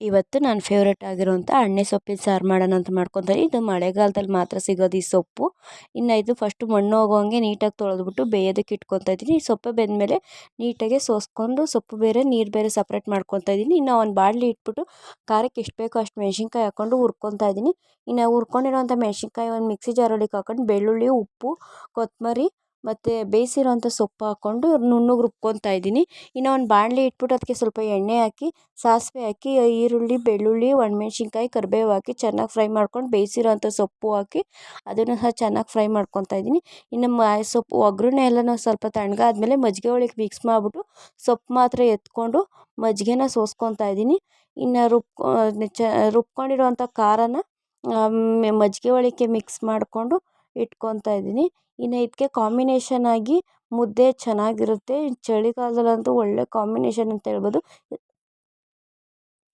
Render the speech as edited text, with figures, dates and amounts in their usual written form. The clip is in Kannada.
ಇವತ್ತು ನನ್ನ ಫೇವ್ರೇಟ್ ಆಗಿರುವಂಥ ಅಣ್ಣೆ ಸೊಪ್ಪಿನ ಸಾರು ಮಾಡೋಣ ಅಂತ ಮಾಡ್ಕೊತೀನಿ. ಇದು ಮಳೆಗಾಲದಲ್ಲಿ ಮಾತ್ರ ಸಿಗೋದು ಈ ಸೊಪ್ಪು. ಇನ್ನು ಇದು ಫಸ್ಟು ಮಣ್ಣು ಹೋಗೋಂಗೆ ನೀಟಾಗಿ ತೊಳೆದ್ಬಿಟ್ಟು ಬೇಯೋದಕ್ಕೆ ಇಟ್ಕೊತಾ ಇದ್ದೀನಿ. ಈ ಸೊಪ್ಪು ಬೆಂದಮೇಲೆ ನೀಟಾಗಿ ಸೋಸ್ಕೊಂಡು ಸೊಪ್ಪು ಬೇರೆ ನೀರು ಬೇರೆ ಸಪ್ರೇಟ್ ಮಾಡ್ಕೊತಾ ಇದ್ದೀನಿ. ಇನ್ನು ಒಂದು ಬಾಣಲಿ ಇಟ್ಬಿಟ್ಟು ಖಾರಕ್ಕೆ ಎಷ್ಟು ಬೇಕೋ ಅಷ್ಟು ಮೆಣಸಿನ್ಕಾಯಿ ಹಾಕ್ಕೊಂಡು ಹುರ್ಕೊತಾ ಇದ್ದೀನಿ. ಇನ್ನು ಹುರ್ಕೊಂಡಿರೋಂಥ ಮೆಣಸಿನ್ಕಾಯಿ ಒಂದು ಮಿಕ್ಸಿ ಜಾರೊಳಗೆ ಹಾಕೊಂಡು ಬೆಳ್ಳುಳ್ಳಿ, ಉಪ್ಪು, ಕೊತ್ತಂಬರಿ ಮತ್ತು ಬೇಯಿಸಿರೋಂಥ ಸೊಪ್ಪು ಹಾಕ್ಕೊಂಡು ನುಣ್ಣಗೆ ರುಬ್ಕೊತಾ ಇದ್ದೀನಿ. ಇನ್ನು ಒಂದು ಬಾಣಲಿ ಇಟ್ಬಿಟ್ಟು ಅದಕ್ಕೆ ಸ್ವಲ್ಪ ಎಣ್ಣೆ ಹಾಕಿ ಸಾಸಿವೆ ಹಾಕಿ ಈರುಳ್ಳಿ, ಬೆಳ್ಳುಳ್ಳಿ, ಒಣಮೆಣ್ಸಿನ್ಕಾಯಿ, ಕರಿಬೇವು ಹಾಕಿ ಚೆನ್ನಾಗಿ ಫ್ರೈ ಮಾಡ್ಕೊಂಡು ಬೇಯಿಸಿರೋಂಥ ಸೊಪ್ಪು ಹಾಕಿ ಅದನ್ನು ಸಹ ಚೆನ್ನಾಗಿ ಫ್ರೈ ಮಾಡ್ಕೊತಾ ಇದ್ದೀನಿ. ಇನ್ನು ಸೊಪ್ಪು ಒಗ್ಗರಣೆ ಎಲ್ಲನೂ ಸ್ವಲ್ಪ ತಣ್ಣಗಾದ್ಮೇಲೆ ಮಜ್ಜಿಗೆ ಒಳಗೆ ಮಿಕ್ಸ್ ಮಾಡಿಬಿಟ್ಟು ಸೊಪ್ಪು ಮಾತ್ರ ಎತ್ಕೊಂಡು ಮಜ್ಜಿಗೆನ ಸೋಸ್ಕೊತಾ ಇದ್ದೀನಿ. ಇನ್ನು ರುಬ್ಕೊಂಡಿರೋಂಥ ಖಾರನ ಮಜ್ಜಿಗೆ ಒಳಕ್ಕೆ ಮಿಕ್ಸ್ ಮಾಡಿಕೊಂಡು ಇಟ್ಕೊತಾ ಇದ್ದೀನಿ. ಇನ್ನು ಇದಕ್ಕೆ ಕಾಂಬಿನೇಷನ್ ಆಗಿ ಮುದ್ದೆ ಚೆನ್ನಾಗಿರುತ್ತೆ. ಚಳಿಗಾಲದಲ್ಲಂತೂ ಒಳ್ಳೆ ಕಾಂಬಿನೇಷನ್ ಅಂತ ಹೇಳ್ಬೋದು.